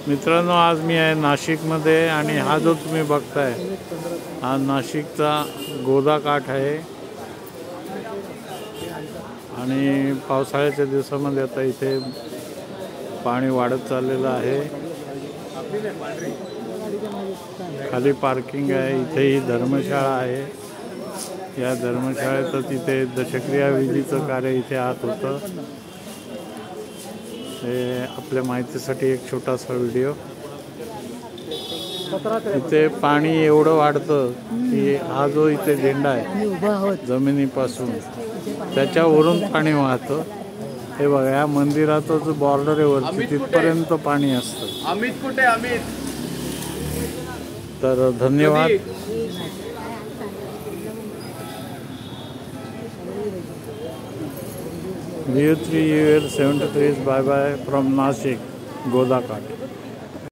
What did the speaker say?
मित्रांनो, आज मी आहे नाशिकमध्ये आणि हा जो तुम्ही बघताय हा नाशिकचा गोदा काठ आहे आणि पावसाळ्याच्या दिवसामध्ये आता इथे पाणी वाढत चाललेलं आहे। खाली पार्किंग आहे, इथे ही धर्मशाळा आहे। या धर्मशाळेत तिथे दशक्रिया विधीचं कार्य इथे आत होतं। हे आपल्या माहितीसाठी एक छोटासा व्हिडिओ। इथे पाणी एवढं वाढतं की हा जो इथे झेंडा आहे जमिनीपासून त्याच्यावरून पाणी वाहतं। हे बघा, या मंदिराचं जो बॉर्डर आहे वरती तिथपर्यंत पाणी असतं। अमित कुठे? अमित तर धन्यवाद। VU3UL 73 bye bye from Nashik, Goda Ghat।